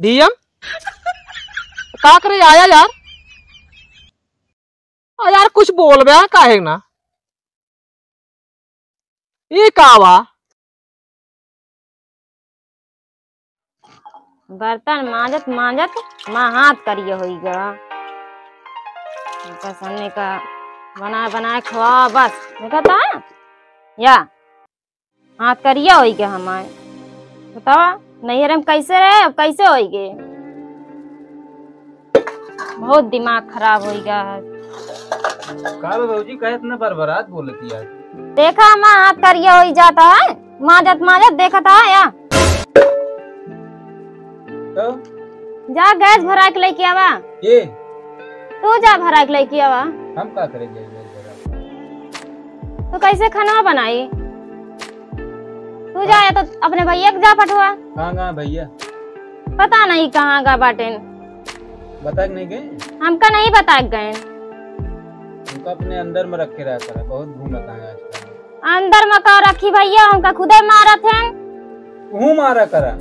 DM का करे आया यार। यार कुछ बोल बे काहे ना ये कावा बर्तन मांजत मांजत माँ हाथ करिए होई गा सामने का बनाए बनाए खवा बस देखा था या हाथ करिए होई गे हमारे बताओ नैहर में कैसे रहे अब कैसे होई गे। बहुत दिमाग खराब हो गया है। का बाबूजी का इतना बरबरात बोलती यार। देखा माँ हाथ करिए हो जाता है माजत माजत देखा था या तो जा गैस भरा के लेके आवा। ये तू जा भरा के लेके आवा। हम का करेंगे तो कैसे खाना बनाई तू जाए तो अपने भैया के जा पठवा। कहाँ भैया पता नहीं कहाँ गा बाटेन बता नहीं गए हमका नहीं बता गए। उनका अपने अंदर में रखे रहा कर बहुत घूमता है आजकल। अंदर में का रखी भैया हमका खुदे मारा थे। हूँ मारा करा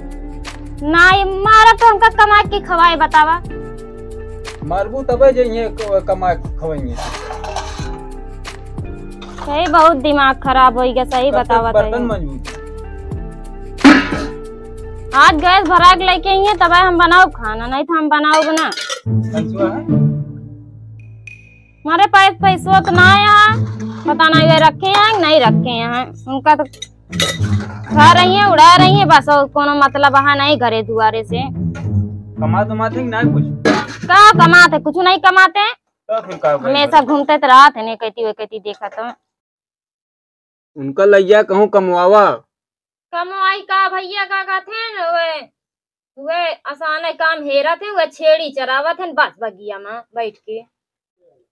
नहीं मारा तो हमका कमा के खवाए बतावा। मारबू तबे जाइए कमा खवाइए। सही बहुत दिमाग खराब हो गया सही बतावा। बर्तन मजबूत आज गैस भरा के लेके आइए तब हम बनाओ खाना नहीं तो हम बनाओ ना। हमारे पास पैसों तो ना यहाँ पता नहीं वे रखे हैं नहीं रखे हैं। उनका तो खा रही है उड़ा रही है बस और कोनो मतलब वहाँ नहीं घरे दुआरे से कमाते नहीं कुछ का कमाते कुछ नहीं कमाते तो फिर का हमेशा घूमते तो रात है नहीं कहती देखा तो उनका लैया कहूँ कमवावा कमाई का भैया का कहते वे आसान काम हेरा थे वे छेड़ी चरावा थे बस बगिया में बैठ के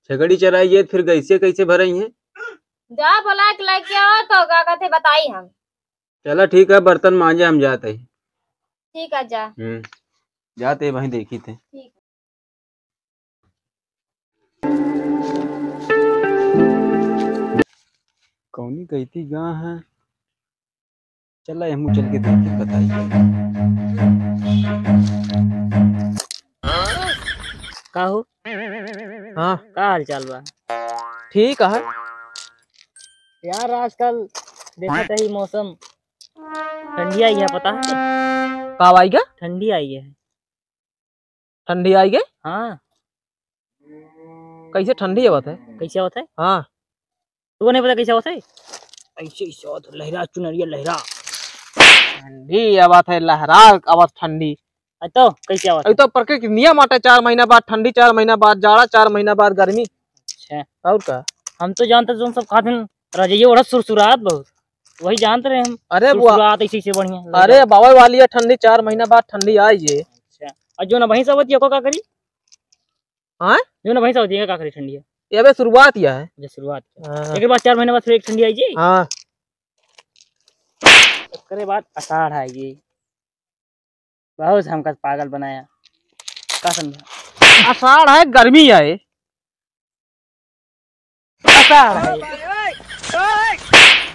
छगड़ी चराइए फिर कैसे कैसे भरई है। जा बोला के लेके आओ तो का कहते बताई हम। चला ठीक है बर्तन मांजे हम जाते हैं। ठीक है जा जाते वहीं देखी थे। ठीक कौनी कहती गाँ है चला हम चल के देखी बताइए। का हो हाँ का हाल चाल बा। ठीक है यार आजकल देखा ही मौसम ठंडी आई है पता है। कब आई क्या ठंडी आई है। ठंडी आई गई। हाँ कैसे ठंडी होता है कैसे होता है। हाँ तू नहीं पता कैसे होता है। ऐसे लहरा चुनरिया लहरा ठंडी आवाज है लहरा आवाज ठंडी तो कैसे आवाज तो प्रकृति नियम आटे 4 महीना बाद ठंडी 4 महीना बाद जाड़ा 4 महीना बाद गर्मी। अच्छा और का हम तो जानते जो सब खाते रजाइए ओढ़ सुरसुरात बहुत वही जानते रहे हम। अरे सुरसुरात ऐसे बढ़िया। अरे बाबा वाली है ठंडी 4 महीना बाद ठंडी आई जे। अच्छा और जो ना वही सब होती है का करी। हाँ जो ना वही सब होती है का करी ठंडी है ये बे शुरुआत या है जो शुरुआत एक बाद 4 महीने बाद फिर एक ठंडी आई जी। हाँ उसके बाद आषाढ़ आएगी बहुत हमका पागल बनाया का समझा। आषाढ़ है गर्मी आए आषाढ़ है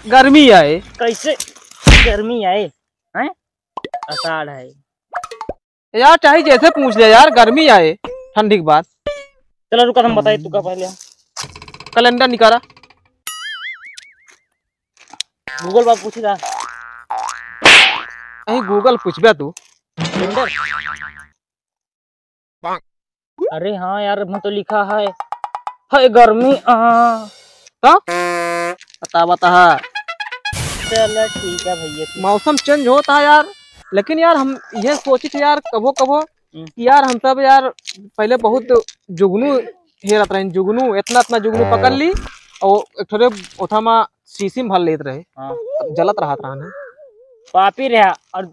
गर्मी आए कैसे गर्मी आए हैं आषाढ़ है यार चाहे जैसे पूछ ले यार गर्मी आए ठंडी के बाद। चलो रुका हम बताए तू का पहले कैलेंडर निकाला गूगल बात पूछेगा कहीं गूगल पूछबे तू। अरे हाँ यार मैं तो लिखा है गर्मी तो बता बता चलो ठीक है भैया मौसम चेंज होता है यार। लेकिन यार हम ये सोचे थे यार कबो कबो यार हम सब यार पहले बहुत जुगनू हेरत रहे जुगनू इतना जुगनू पकड़ ली और थोड़े ओथा में शीशी में भर लेते रहे। हाँ। जलत रहा था ना पापी रहा और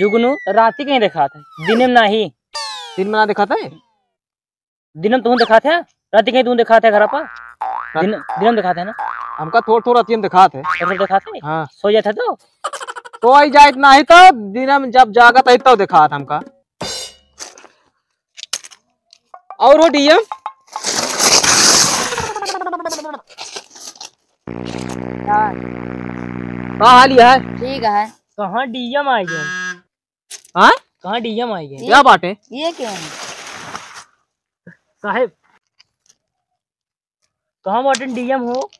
जुगनू राती कहीं देखा था दिन में नहीं। दिन में ना देखा था दिन में तुम देखा था राती कहीं तुम देखा था घर पर दिन में देखा था ना हमका थोड़ा तीन दिखा थे देखा था। हाँ सो जाता तो आई जाए इतना ही तो दिन में जब जागत है तब दिखा था हमका। और हो डीएम हाँ हाल है ठीक है कहाँ डीएम आई गए। हाँ कहाँ डीएम आई है क्या बात है? ये क्या है? साहेब? कहाँ बाटे डीएम हो?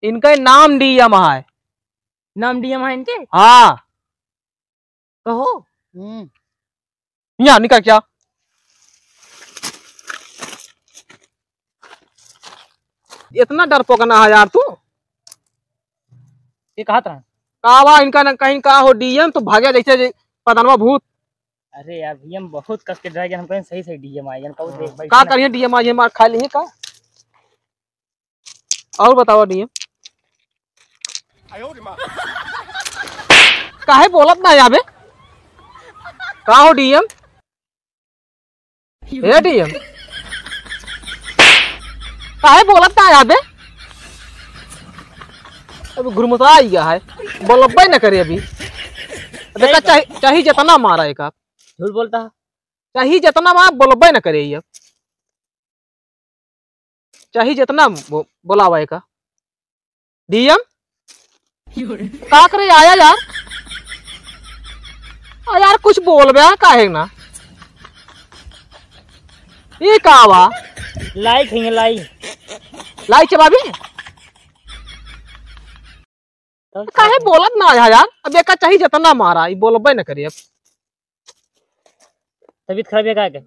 इनका नाम डीएम है। नाम डीएम है इनके? हाँ कहो। यहाँ निकल क्या? इतना डरपोक ना है यार तू। ये कहा था? कावा इनका ना कहीं का हो डीएम तो भागे जैसे पतनवा भूत। अरे यार डीएम बहुत कस के ड्राइवर हम कहें सही सही डीएम आई कहो देख भाई का करिए डीएम आज मार खा लिए का। और बताओ डीएम काहे बोलत ना याबे? का हो डीएम? हे डीएम काहे बोलत ना याबे? अभी घुरमुसा आई गया है, बोलबे न करे अभी। देखा चाहिए जितना मारा एक आप झूठ बोलता है। चाहिए जितना मार बोलबे न करे ये चाहिए जितना बोलावा एक डीएम का करे आया यार। यार कुछ बोल बे काहे ना ये कावा लाई खाएंगे लाई लाई चबाबी काहे बोलत ना आया यार। अब एक चाहिए जितना मारा ये बोलबे न करे अब। तबीयत खराब है क्या?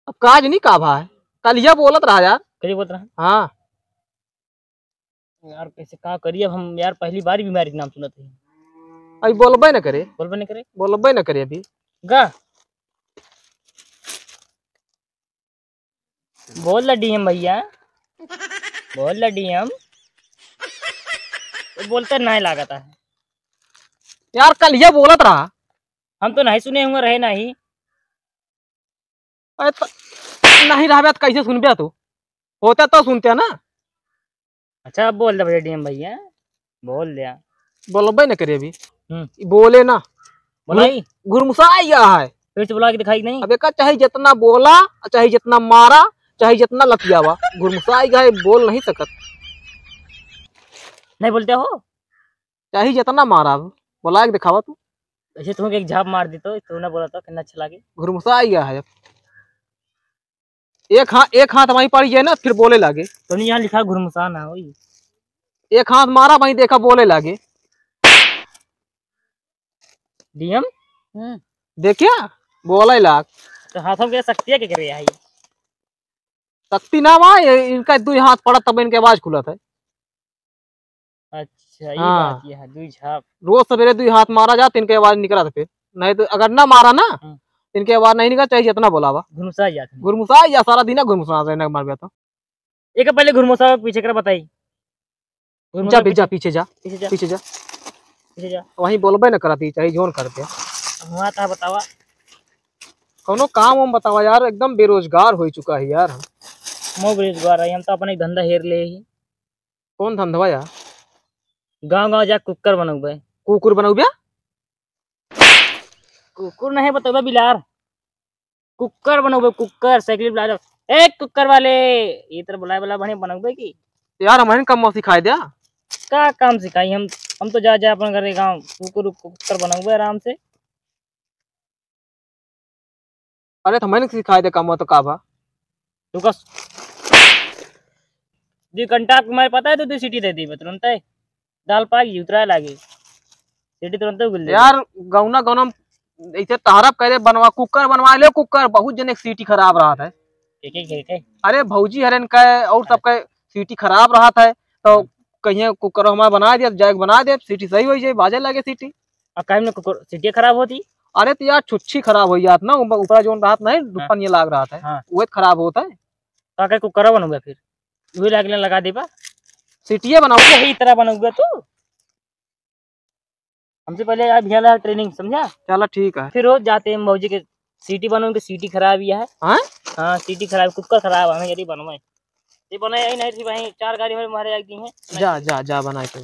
अब काज नहीं का भाई कल यह बोलत रहा यार। करिए बोल रहा है हाँ यार कैसे कहा करिए हम यार पहली बार ही बीमारी के नाम सुनते हैं। अभी बोलबे न करे बोलबे नहीं करे बोलबे न करे अभी। गा बोल ला डीएम भैया बोल ला डीएम तो बोलते नहीं लागता है यार कल यह बोलत रहा। हम तो नहीं सुने होंगे रहे नहीं। नहीं रहा तो कैसे सुनबे तू होता तो सुनते ना। अच्छा अब बोल दे भैया डीएम भैया बोल दिया बोलबे न करे अभी हम्म बोले ना बोलाई गुरमुसा गया है। फिर से बुला के दिखाई नहीं। अब एक चाहे जितना बोला चाहे जितना मारा चाहे जितना लतियावा गुरमुसा गया है बोल नहीं सकत। नहीं बोलते हो चाहे जितना मारा बोला के दिखावा तू। ऐसे तुम्हें एक झाप मार दी तो तूने बोला था कितना अच्छा लगे। गुरमुसा गया है। एक हाथ वहीं पड़ी है ना फिर बोले लागे। तो नहीं यहाँ लिखा घुरमुसा ना हो एक हाथ मारा वहीं देखा बोले लागे। डीएम देखिया बोले लाग तो हाथों के शक्ति है क्या कर रही है शक्ति ना वहाँ इनका दो हाथ पड़ा तब इनके आवाज खुलत है। अच्छा ये हाँ। बात ये है दुई झाप रोज सवेरे दो हाथ मारा जाते इनके आवाज निकला फिर नहीं तो अगर ना मारा ना इनके आवाज नहीं निकला चाहिए जितना बोलावा घुरमुसा जाते गुरमुसा या सारा दिन गुरमुसा रहना मार गया तो। एक पहले घुरमुसा पीछे कर बताई जा जा पीछे जा पीछे जा पीछे जा पीछे जा वहीं बोलबे न करती चाहिए जोन करते हुआ था बतावा कोनो काम हम बतावा यार एकदम बेरोजगार हो चुका है यार। मो बेरोजगार है हम तो अपने धंधा हेर ले ही कौन धंधवा यार? गांव गांव जा कुकर बनौबे कुकुर बनौबिया कुकुर नहीं बतौबे बिलार कुकर बनौबे कुकर साइकिल बुला जाओ ए कुकर वाले ये तरह बुलाए वाला बने बनौबे की यार हमारे कम सिखाई दिया का काम सिखाई हम तो जा अपन घर गाँव कुकर कुकर बनौबे आराम से। अरे तो मैंने सिखाई दे कम तो का भा तू का 2 घंटा मैं पता है तो 2 सीटी दे दी तुरंत दाल पाई उतरा लागे सीटी तुरंत उगल यार गौना गौना ऐसे तारफ करे बनवा कुकर बनवा ले कुकर बहुत जन सीटी खराब रहा था। अरे भौजी हरन का और सबका सीटी खराब रहा था तो कहीं कुकर हमारा बना दिया जैक बना दे सीटी सही हो जाए बाजे लगे सीटी में कुकर सीटी खराब होती। अरे तो यार छुच्छी खराब हो जात ना ऊपर जो रात नहीं दुपन ये लाग रहा था हाँ। वो खराब होता है तो कुकर बनूंगा फिर वही लागने लगा दे बा सीटिये बनाओ यही तरह बनूंगा तू हमसे पहले यार भैया ट्रेनिंग समझा। चलो ठीक है फिर रोज जाते हैं मौजी के सीटी बनोगे सीटी खराब ही है। हाँ सीटी खराब कुकर खराब हमें यदि बनवाए ये बनाया ही नहीं थी भाई 4 गाड़ी में मारे एक दिन है जा जा जा बनाए तो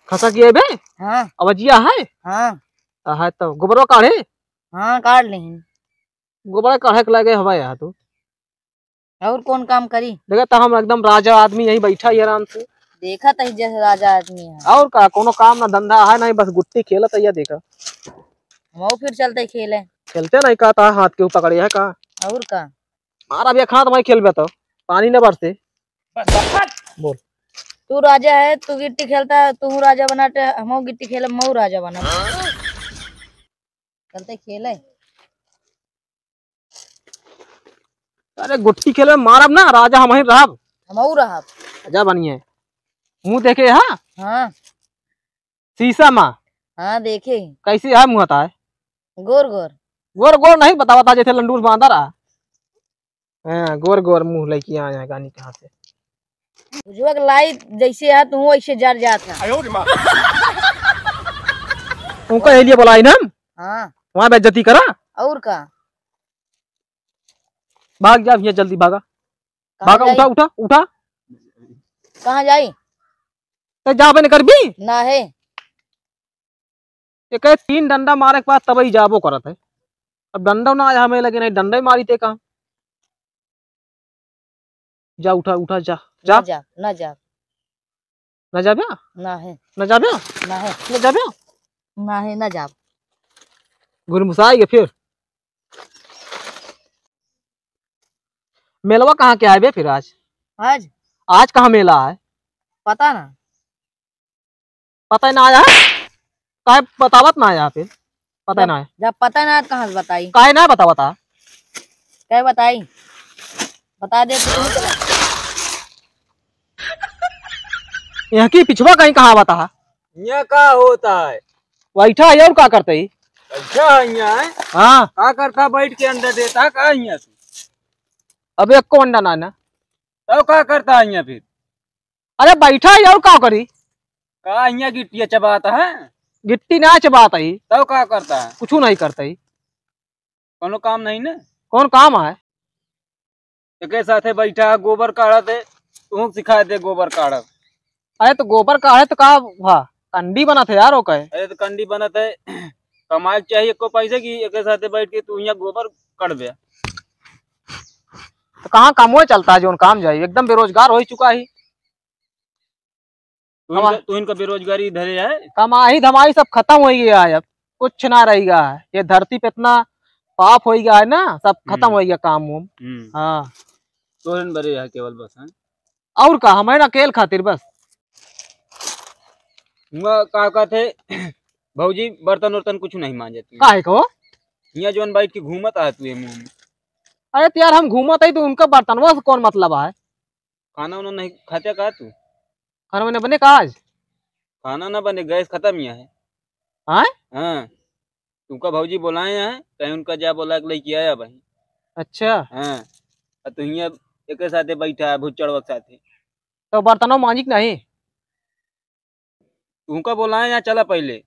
खसा किए बे। हाँ अवजिया है हाँ है तो गोबरो काढ़े हाँ काट नहीं गोबर काढ़े के लगे हवा यहाँ तो और कौन काम करी देखा तो हम एकदम राजा आदमी यही बैठा ही आराम से देखा तही जैसे राजा आदमी है। और का कोनो काम ना धंधा है नहीं, बस गुट्टी खेलत है, देखा मऊ फिर चलते खेले। खेलते नहीं का ता हाथ के ऊपर पकड़े है का और का मारा भी खात मैं खेलबे तो पानी न बरसे। बोल तू राजा है, तू गिट्टी खेलता है, तू राजा बनाते, हम गिट्टी खेले मऊ राजा बना। चलते खेले। अरे गुट्टी खेले मारब ना, राजा हम ही रहब, मऊ रहा। राजा बनिए। मुंह देखे हाँ हाँ शीशा माँ हाँ देखे। कैसी है मुँह है? गोर गोर। गोर गोर नहीं बता बता जैसे लंडूर बांधा रहा। हाँ गोर गोर मुँह लेके आए हैं गानी कहाँ से। बुझवा के लाई जैसे है तू वैसे जर जाता। उनका ये लिए बुलाई ना हाँ वहाँ बेइज्जती करा। और का भाग जा भैया जल्दी भागा कहाँ भागा। जाई? उठा उठा उठा कहाँ जाई? तो जा बने कर भी ना है एक 3 डंडा मारे के बाद तब ही जाबो करत है। अब डंडा ना आया हमें लगे नहीं डंडा ही मारी थे कहाँ। जा उठा उठा जा जा ना जा ना जा न जा ब्या ना है न जा ब्या ना है न जा ब्या ना है ना जा। घुरमुसाएंगे फिर। मेलवा कहाँ के आए बे फिर आज? आज आज कहाँ मेला है? पता ना। पता ही ना आया है? काहे बतावत ना आया फिर? पता ही ना है जब पता ना कहाँ से बताई? काहे ना बता बता क्या बताई? बता दे तो नहीं चला। यहाँ की पिछवा कहीं कहाँ बता यहाँ का होता है? बैठा है और क्या करते ही? अच्छा यहाँ है हाँ का करता बैठ के अंडा देता का यहाँ तू? अब एक को अंडा ना ना तब का करता है यहाँ फिर? अरे बैठा है और क्या करी? का यहाँ गिट्टिया चबाता है? गिट्टी ना चबाता ही तब का करता है? कुछ नहीं करता ही। कोनो काम नहीं ना? कौन काम है? एक साथे बैठा गोबर काढ़ा दे, तू सिखा दे गोबर काढ़ा। अरे तो गोबर का है तो का वाह कंडी बना था यार। ओके अरे तो कंडी बनत है कमाई चाहिए को पैसे की एक साथे बैठ के तू यहाँ गोबर कट दे। तो कहाँ काम हुआ चलता है जो काम जाए एकदम बेरोजगार हो ही चुका ही। तू इनका बेरोजगारी इधर ही है। कमाई धमाई सब खत्म हो गया है, अब कुछ ना रहेगा है। ये धरती पे इतना पाप हो गया है ना, सब खत्म हो गया काम वाम। हाँ तो इन बड़े है केवल बस है और का हमारे अकेल खातिर बस। का कहते भौजी बर्तन वर्तन कुछ नहीं मांजती काहे को? यहाँ जोन बैठ के घूमत है तू ये मुंह में। अरे तो यार हम घूमत है तो उनका बर्तनवा से कौन मतलब है? खाना उन्होंने नहीं खाते का तू? खाना मैंने बने का आज? खाना ना बने गैस खत्म यहाँ है। हाँ हाँ तुमका भौजी बुलाए हैं कहीं उनका जा बोला के लेके आया भाई। अच्छा हाँ तो यहाँ एक साथे बैठा है भुच्चड़ साथे। तो बर्तनों मांजिक नहीं? तुमका बोलाए यहाँ चला पहले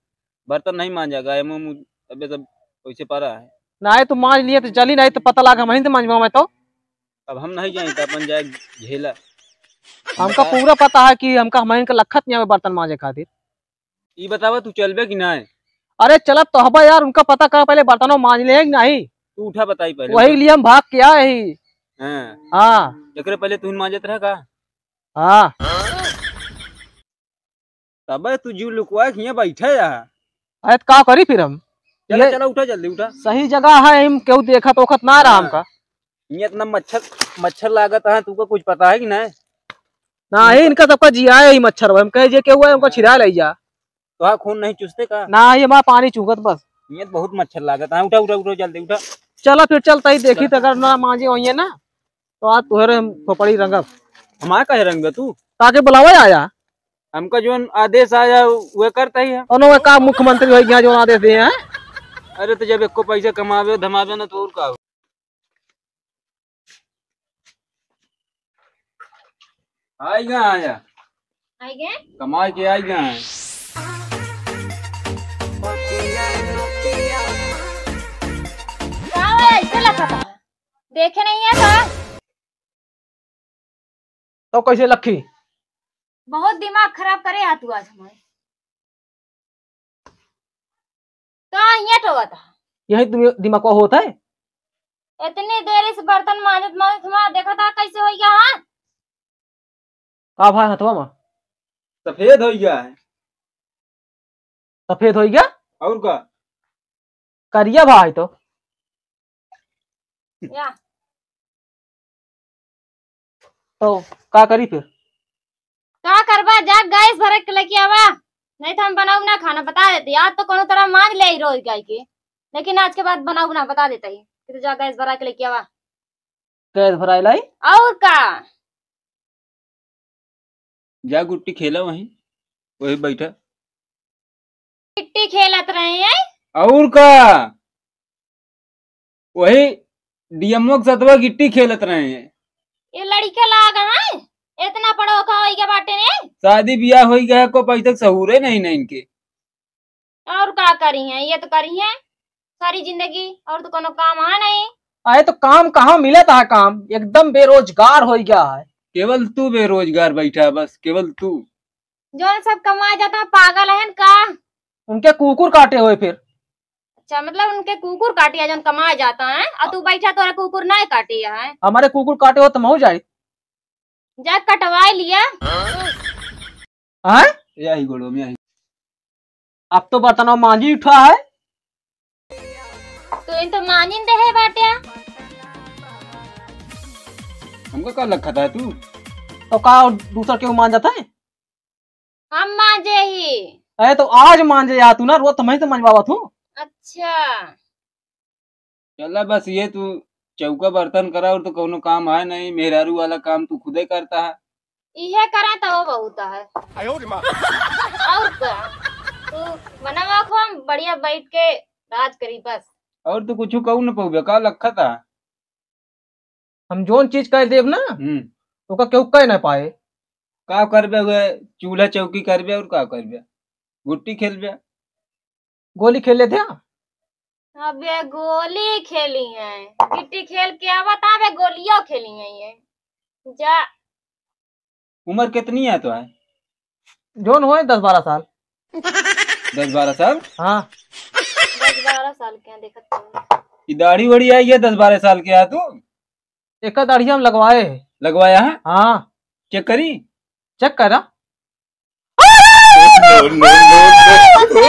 बर्तन नहीं मांजा मुँह अबे सब वैसे पड़ा है। नहीं तो मांज लिए तो चली, नहीं तो पता लगा वहीं से मांजवा मैं तो। अब हम नहीं जाए तो अपन जाए झेला। हमका पूरा पता है कि हमका हमारे लखत नहीं है बर्तन मांजे खातिर। ये बतावा तू चलबे कि नहीं? अरे चलत तो हबा यार, उनका पता कर पहले बर्तनों मांज ले कि नहीं। तू उठा बताई पहले। वही लिए हम भाग के आए ही। हाँ हाँ एकरे पहले तू मांजत रहा का? हाँ तब तू जीव लुकवा के यहाँ बैठा यहाँ। अरे तो का करी फिर हम? चला चला उठा जल्दी उठा। सही जगह है, हम केहू देखत ओखत ना रहा हमका। यहाँ इतना मच्छर लागत है तुमको कुछ पता है कि नहीं? ना ही इनका सबका जिया ही मच्छर हम कहे जे के हुआ है उनका छिड़ा ले जा। तो हाँ खून नहीं चूसते का? ना ही हमारा पानी चूकत बस। यहाँ बहुत मच्छर लागत है। उठा उठा उठा जल्दी उठा। चलो फिर चलता ही देखी तो अगर ना मांझे वही है ना तो आज तुहरे हम खोपड़ी रंगब। हमारा कहे रंग तू? ताकि बुलावा आया हमका जो आदेश आया वो करता ही है। उन्होंने का मुख्यमंत्री हो गया जो आदेश दिए हैं। अरे तो जब एक को पैसे कमावे धमावे ना तो और का आएगा आया आएंगे कमाई के आएगा। ऐसे लगा था देखे नहीं है तो कैसे लखी? बहुत दिमाग खराब करे है तू आज हमारे। कहाँ हिया टोगा था? यही दिमाग होता है। इतनी देर से बर्तन मांजत मांजत हमारा देखा था कैसे हो गया। हाँ का भाई हथवा में सफेद हो गया है। सफेद हो गया और का करिया भाई तो या तो का करी फिर? का करबा, जा गैस भरे के लेके आवा, नहीं तो हम बनाऊ ना खाना बता देते। आज तो कोनो तरह मान ले ही रोज गाय के, लेकिन आज के बाद बनाऊ ना बता देता ही कि तू जा गैस भरा के लेके आवा। गैस भराई लाई और का जा गुट्टी खेला वहीं वही बैठा। गिट्टी खेलत रहे हैं। और का वही डीएमओ के सतवा गिट्टी खेलत रहे हैं। ये लड़के लाग है इतना पढ़ो का होई के बाटे ने। शादी ब्याह हो गया को पैसे तक सहूरे नहीं ना इनके। और का करी है, ये तो करी है सारी जिंदगी, और तो कोनो काम है नहीं। आए तो काम कहाँ मिले था? काम एकदम बेरोजगार हो गया है। केवल तू बेरोजगार बैठा है, बस केवल तू। जो सब कमाए जाता है पागल है का? उनके कुकुर काटे हुए फिर। अच्छा मतलब उनके कुकुर काटिया जो कमाए जाता है, और तू बैठा तोरा कुकुर नहीं काटिया है। हमारे कुकुर काटे हो तो महू जाए जा कटवा लिया। हैं? यही गोड़ो में यही। अब तो बर्तनों मांझी उठा है। तो इन तो मानिंदे है बाटिया। हमका का लखा था तू? तो का दूसरा क्यों मान जाता है? हम मांजे ही। अरे तो आज मांझे या तू ना, रोज तो मैं तो मंजवावा तू। अच्छा चला बस ये तू चौका बर्तन करा और तो कोनो काम है नहीं। मेहरारू वाला काम तू खुदे करता है। इहे करा तो वो बहुत है। और का तू बनावा खो, हम बढ़िया बैठ के राज करी बस। और तो कुछ कहू न पऊबे का लखा था। हम जोन चीज कह देव ना तो का क्यों कह ना पाए। का करबे हुए चूल्हा चौकी करबे और का करबे गुट्टी खेलबे। गोली खेल लेते हैं। अबे गोली खेली है, गिट्टी खेल के आवा ताबे गोलियों खेली है ये। जा उम्र कितनी है तो है? जोन हो 10-12 साल। 10-12 साल? हाँ 10-12 साल के हैं, देखत ये दाढ़ी वड़ी आई है 10-12 साल के है तू? एक दाढ़ी हम लगवाए है। लगवाया है? हाँ चेक करी। चेक करा। No, no, no, no.